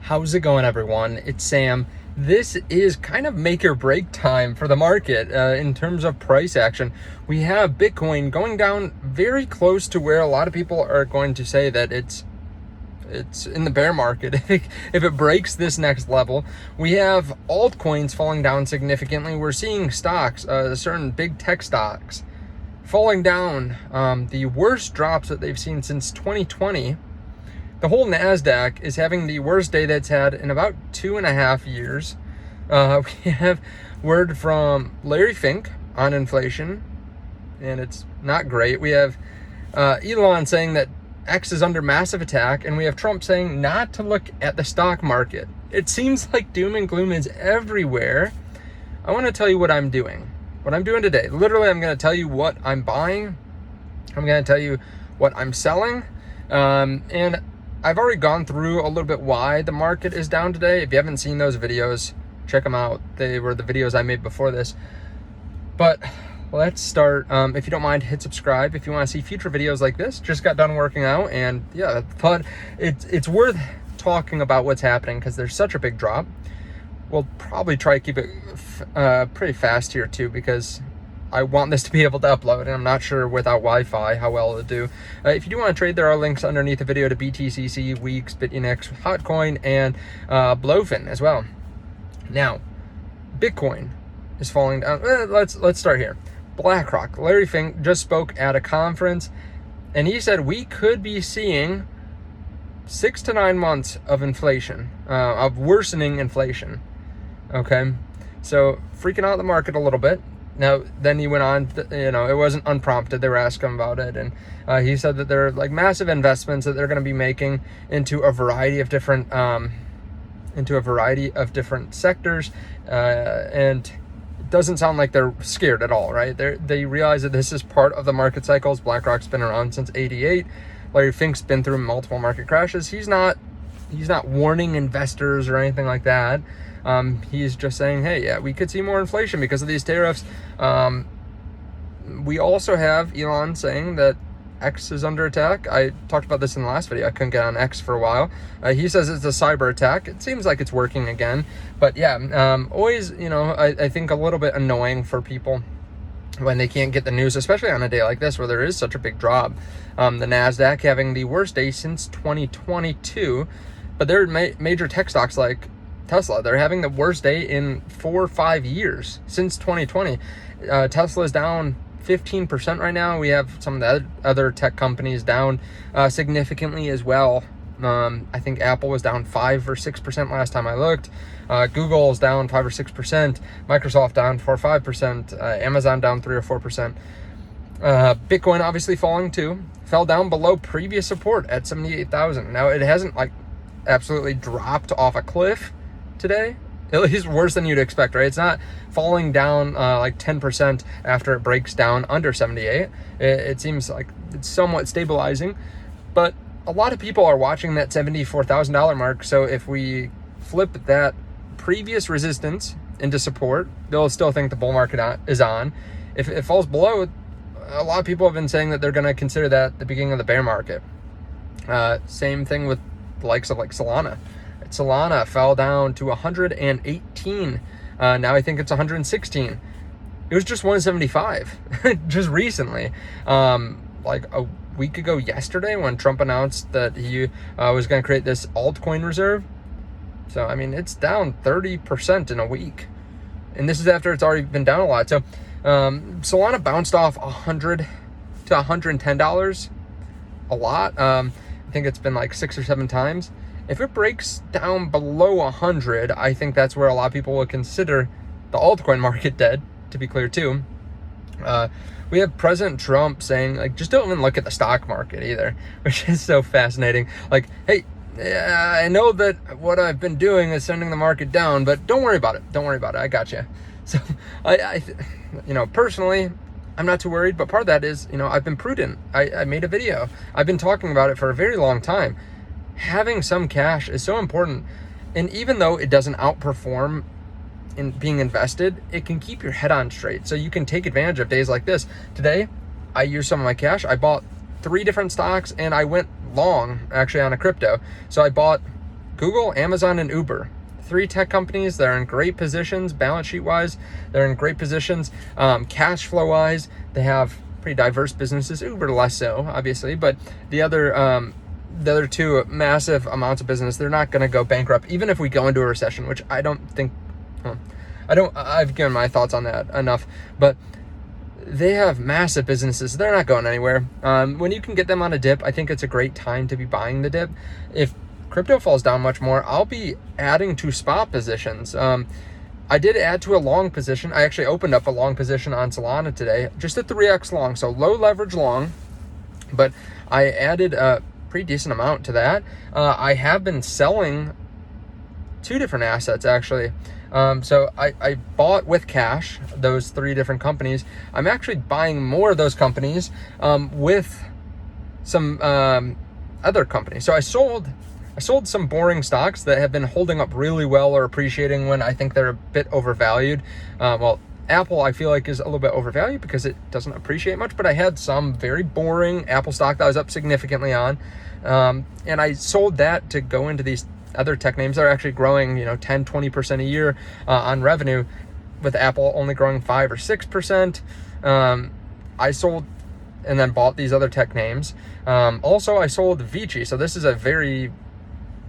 How's it going, everyone? It's Sam. This is kind of make or break time for the market in terms of price action. We have Bitcoin going down very close to where a lot of people are going to say that it's in the bear market if it breaks this next level. We have altcoins falling down significantly. We're seeing stocks, certain big tech stocks, falling down. The worst drops that they've seen since 2020. The whole NASDAQ is having the worst day that's had in about 2.5 years. We have word from Larry Fink on inflation, and it's not great. We have Elon saying that X is under massive attack, and we have Trump saying not to look at the stock market. It seems like doom and gloom is everywhere. I want to tell you what I'm doing. What I'm doing today. Literally, I'm going to tell you what I'm buying. I'm going to tell you what I'm selling. And I've already gone through a little bit why the market is down today. If you haven't seen those videos, check them out. They were the videos I made before this. But let's start. If you don't mind, hit subscribe if you want to see future videos like this. Just got done working out, and yeah, but it's worth talking about what's happening because there's such a big drop. We'll probably try to keep it pretty fast here too, because I want this to be able to upload, and I'm not sure without Wi-Fi how well it'll do. If you do want to trade, there are links underneath the video to BTCC, WEEX, BTCC, Hotcoin, and Blowfin as well. Now, Bitcoin is falling down. Let's start here. BlackRock. Larry Fink just spoke at a conference, and he said we could be seeing 6 to 9 months of inflation, of worsening inflation. Okay, so freaking out the market a little bit. Now, then he went on, it wasn't unprompted. They were asking him about it. And he said that there are like massive investments that they're going to be making into a variety of different, sectors. And it doesn't sound like they're scared at all, right? They realize that this is part of the market cycles. BlackRock's been around since '88. Larry Fink's been through multiple market crashes. He's not warning investors or anything like that. He's just saying, hey, yeah, we could see more inflation because of these tariffs. We also have Elon saying that X is under attack. I talked about this in the last video. I couldn't get on X for a while. He says it's a cyber attack. It seems like it's working again. But yeah, always, I think a little bit annoying for people when they can't get the news, especially on a day like this where there is such a big drop. The NASDAQ having the worst day since 2022. But there are major tech stocks like Tesla, they're having the worst day in 4 or 5 years since 2020. Tesla is down 15% right now. We have some of the other tech companies down significantly as well. I think Apple was down 5 or 6% last time I looked. Google is down 5 or 6%. Microsoft down 4 or 5%. Amazon down 3 or 4%. Bitcoin obviously falling too. Fell down below previous support at 78,000. Now it hasn't like absolutely dropped off a cliff today, at least worse than you'd expect, right? It's not falling down like 10% after it breaks down under 78. It seems like it's somewhat stabilizing, but a lot of people are watching that $74,000 mark. So if we flip that previous resistance into support, they'll still think the bull market is on. If it falls below, a lot of people have been saying that they're going to consider that the beginning of the bear market. Same thing with the likes of like Solana. Solana fell down to 118. Now I think it's 116. It was just 175 just recently. Like a week ago yesterday when Trump announced that he was going to create this altcoin reserve. So, I mean, it's down 30% in a week. And this is after it's already been down a lot. So Solana bounced off $100 to $110 a lot. I think it's been like 6 or 7 times. If it breaks down below 100, I think that's where a lot of people will consider the altcoin market dead, to be clear too. We have President Trump saying, like, just don't even look at the stock market either, which is so fascinating. Like, hey, I know that what I've been doing is sending the market down, but don't worry about it. Don't worry about it. I got you. So, personally, I'm not too worried, but part of that is, I've been prudent. I made a video. I've been talking about it for a very long time. Having some cash is so important. And even though it doesn't outperform in being invested, it can keep your head on straight. So you can take advantage of days like this. Today, I used some of my cash. I bought 3 different stocks and I went long actually on a crypto. So I bought Google, Amazon, and Uber. 3 tech companies that are in great positions, balance sheet wise. They're in great positions, cash flow wise. They have pretty diverse businesses. Uber less so, obviously, but the other 2 massive amounts of business. They're not going to go bankrupt, even if we go into a recession, which I don't think. I've given my thoughts on that enough, but they have massive businesses. They're not going anywhere. When you can get them on a dip, I think it's a great time to be buying the dip. If crypto falls down much more, I'll be adding to spot positions. I did add to a long position. I actually opened up a long position on Solana today, just a 3x long, so low leverage long, but I added a pretty decent amount to that. I have been selling 2 different assets actually. So I bought with cash those 3 different companies. I'm actually buying more of those companies with some other companies. So I sold some boring stocks that have been holding up really well or appreciating when I think they're a bit overvalued. Well, Apple I feel like is a little bit overvalued because it doesn't appreciate much, but I had some very boring Apple stock that was up significantly on, and I sold that to go into these other tech names that are actually growing 10-20% a year on revenue, with Apple only growing 5 or 6%. I sold and then bought these other tech names. Also I sold Vici. So this is a very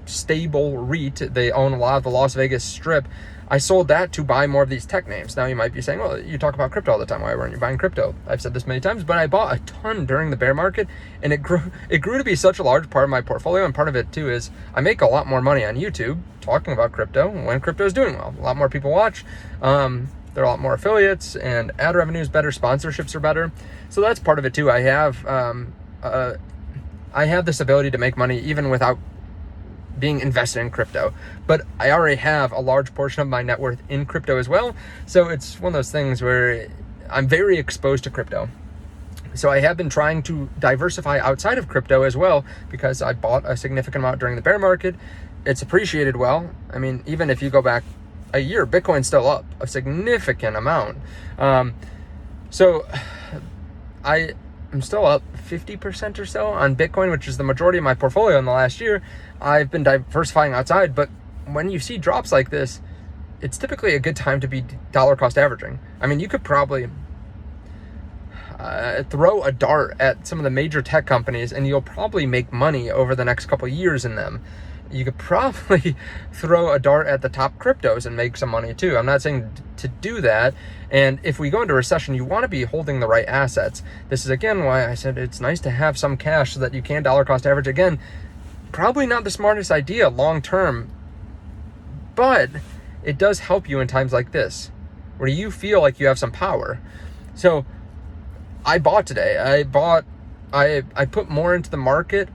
stable REIT. They own a lot of the Las Vegas Strip. I sold that to buy more of these tech names. Now you might be saying, well, you talk about crypto all the time. Why weren't you buying crypto? I've said this many times, but I bought a ton during the bear market, and it grew to be such a large part of my portfolio. And part of it too is I make a lot more money on YouTube talking about crypto when crypto is doing well. A lot more people watch. There are a lot more affiliates, and ad revenue is better. Sponsorships are better. So that's part of it too. I have this ability to make money even without being invested in crypto, but I already have a large portion of my net worth in crypto as well. So it's one of those things where I'm very exposed to crypto. So I have been trying to diversify outside of crypto as well, because I bought a significant amount during the bear market. It's appreciated well. I mean, even if you go back a year, Bitcoin's still up a significant amount. So I'm still up 50% or so on Bitcoin, which is the majority of my portfolio in the last year. I've been diversifying outside, but when you see drops like this, it's typically a good time to be dollar cost averaging. I mean, you could probably throw a dart at some of the major tech companies and you'll probably make money over the next couple of years in them. You could probably throw a dart at the top cryptos and make some money too. I'm not saying to do that. And if we go into recession, you want to be holding the right assets. This is again why I said it's nice to have some cash so that you can dollar cost average. Again, probably not the smartest idea long term, but it does help you in times like this where you feel like you have some power. So I bought today. I put more into the market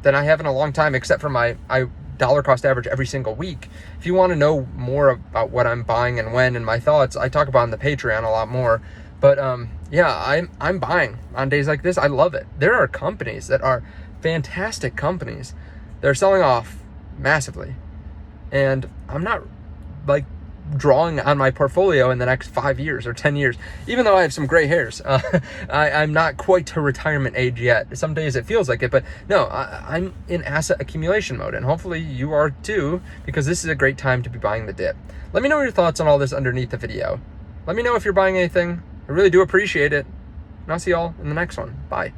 than I have in a long time, except for I dollar cost average every single week. If you want to know more about what I'm buying and when and my thoughts, I talk about on the Patreon a lot more. But yeah, I'm buying on days like this. I love it. There are companies that are fantastic companies. They're selling off massively, and I'm not like drawing on my portfolio in the next 5 years or 10 years, even though I have some gray hairs. I'm not quite to retirement age yet. Some days it feels like it, but no, I'm in asset accumulation mode, and hopefully you are too, because this is a great time to be buying the dip. Let me know your thoughts on all this underneath the video. Let me know if you're buying anything. I really do appreciate it. And I'll see y'all in the next one. Bye.